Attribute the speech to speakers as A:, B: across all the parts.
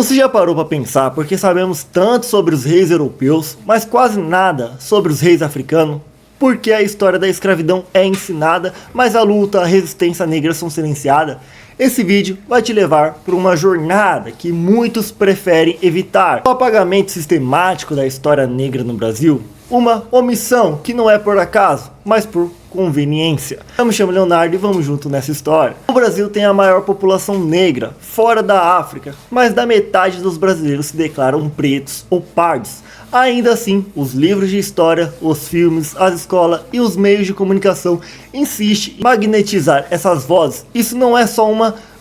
A: Você já parou para pensar porque sabemos tanto sobre os reis europeus, mas quase nada sobre os reis africanos? Porque a história da escravidão é ensinada, mas a luta, a resistência negra são silenciadas? Esse vídeo vai te levar por uma jornada que muitos preferem evitar. O apagamento sistemático da história negra no Brasil, uma omissão que não é por acaso, mas por conveniência. Eu me chamo Leonardo e vamos junto nessa história. O Brasil tem a maior população negra fora da África, mais da metade dos brasileiros se declaram pretos ou pardos. Ainda assim, os livros de história, os filmes, as escolas e os meios de comunicação insistem em magnetizar essas vozes. Isso não é só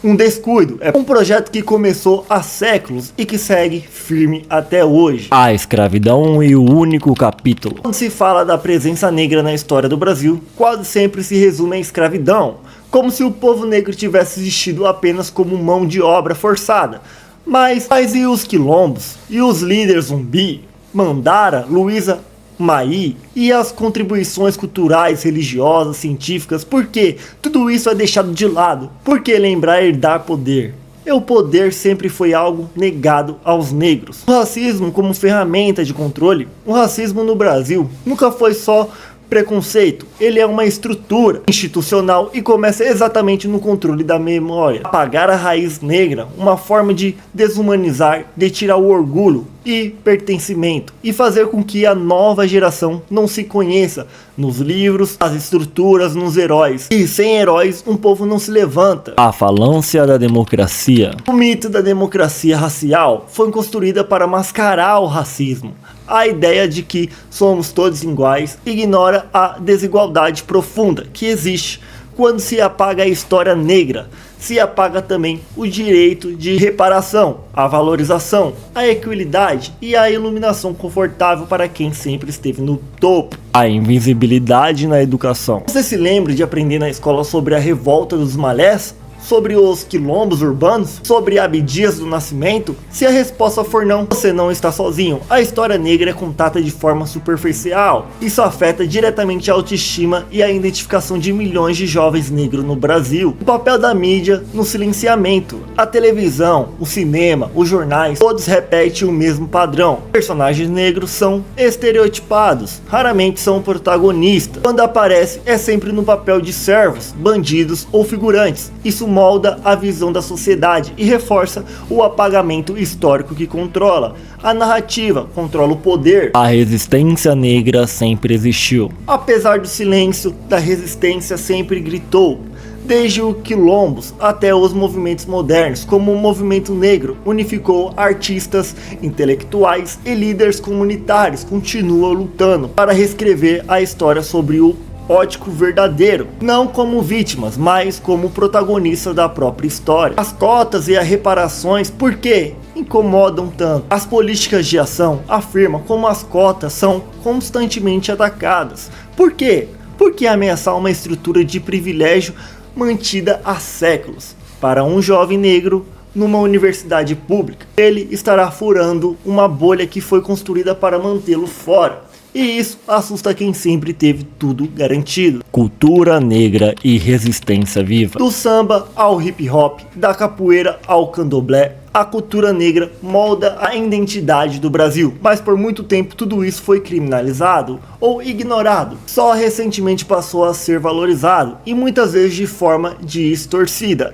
A: um descuido, é um projeto que começou há séculos e que segue firme até hoje. A escravidão e o único capítulo. Quando se fala da presença negra na história do Brasil, quase sempre se resume à escravidão, como se o povo negro tivesse existido apenas como mão de obra forçada. Mas e os quilombos? E os líderes zumbi? Mandara, Luísa Maí e as contribuições culturais, religiosas, científicas, por que tudo isso é deixado de lado? Por que lembrar e dar poder? E o poder sempre foi algo negado aos negros. O racismo como ferramenta de controle, o racismo no Brasil nunca foi só preconceito, ele é uma estrutura institucional e começa exatamente no controle da memória. Apagar a raiz negra, uma forma de desumanizar, de tirar o orgulho e pertencimento e fazer com que a nova geração não se conheça nos livros, nas estruturas, nos heróis. E sem heróis um povo não se levanta. A falância da democracia. O mito da democracia racial foi construída para mascarar o racismo. A ideia de que somos todos iguais ignora a desigualdade profunda que existe. Quando se apaga a história negra, se apaga também o direito de reparação, a valorização, a equidade e a iluminação confortável para quem sempre esteve no topo. A invisibilidade na educação. Você se lembra de aprender na escola sobre a revolta dos malés? Sobre os quilombos urbanos? Sobre Abdias do Nascimento? Se a resposta for não, você não está sozinho. A história negra é contada de forma superficial. Isso afeta diretamente a autoestima e a identificação de milhões de jovens negros no Brasil. O papel da mídia no silenciamento. A televisão, o cinema, os jornais, todos repetem o mesmo padrão. Personagens negros são estereotipados, raramente são protagonistas. Quando aparece, é sempre no papel de servos, bandidos ou figurantes. Isso molda a visão da sociedade e reforça o apagamento histórico que controla. A narrativa controla o poder. A resistência negra sempre existiu. Apesar do silêncio, da resistência sempre gritou. Desde os quilombos até os movimentos modernos, como o movimento negro unificou artistas, intelectuais e líderes comunitários, continua lutando para reescrever a história sobre o ótico verdadeiro, não como vítimas, mas como protagonistas da própria história. As cotas e as reparações, por que incomodam tanto? As políticas de ação afirmam como as cotas são constantemente atacadas. Por quê? Porque ameaçar uma estrutura de privilégio mantida há séculos. Para um jovem negro numa universidade pública, ele estará furando uma bolha que foi construída para mantê-lo fora. E isso assusta quem sempre teve tudo garantido. Cultura negra e resistência viva. Do samba ao hip hop, da capoeira ao candomblé, a cultura negra molda a identidade do Brasil. Mas por muito tempo tudo isso foi criminalizado ou ignorado. Só recentemente passou a ser valorizado e muitas vezes de forma distorcida,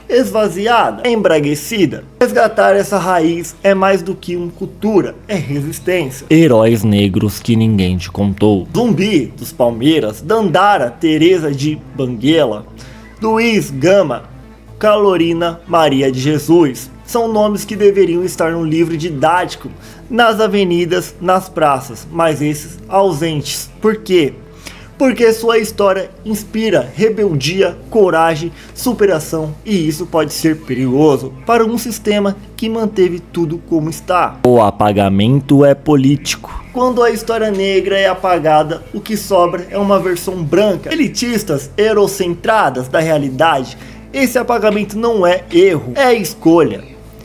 A: esvaziada, embraguecida. Resgatar essa raiz é mais do que uma cultura, é resistência. Heróis negros que ninguém te contou. Zumbi dos Palmeiras, Dandara Teresa de Banguela, Luiz Gama, Carolina Maria de Jesus. São nomes que deveriam estar no livro didático, nas avenidas, nas praças, mas esses ausentes. Por quê? Porque sua história inspira rebeldia, coragem, superação e isso pode ser perigoso para um sistema que manteve tudo como está. O apagamento é político. Quando a história negra é apagada, o que sobra é uma versão branca, elitistas, eurocentradas da realidade. Esse apagamento não é erro, é escolha.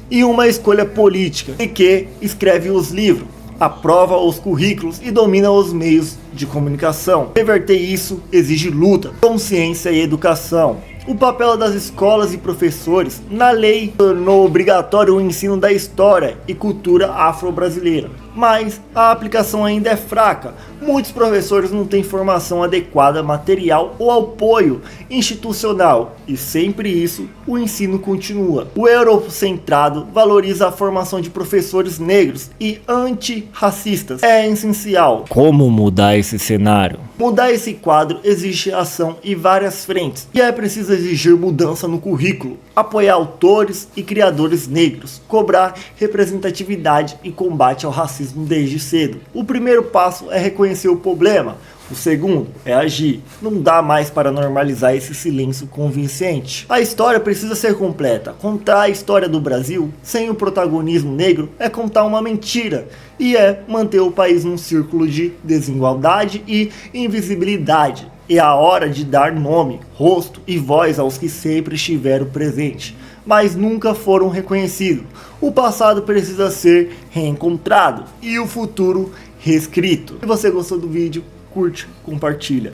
A: E uma escolha política, e que escreve os livros, aprova os currículos e domina os meios de comunicação. Reverter isso exige luta, consciência e educação. O papel das escolas e professores na lei tornou obrigatório o ensino da história e cultura afro-brasileira, mas a aplicação ainda é fraca. Muitos professores não têm formação adequada, material ou apoio institucional, e sempre isso, o ensino continua. O eurocentrado valoriza a formação de professores negros e antirracistas. É essencial. Como mudar esse cenário? Mudar esse quadro exige ação em várias frentes, e é preciso exigir mudança no currículo, apoiar autores e criadores negros, cobrar representatividade e combate ao racismo desde cedo. O primeiro passo é reconhecer o problema. O segundo é agir. Não dá mais para normalizar esse silêncio convincente. A história precisa ser completa. Contar a história do Brasil sem o protagonismo negro é contar uma mentira, e é manter o país num círculo de desigualdade e invisibilidade. É a hora de dar nome, rosto e voz aos que sempre estiveram presentes, mas nunca foram reconhecidos. O passado precisa ser reencontrado e o futuro reescrito. Se você gostou do vídeo, curte, compartilha.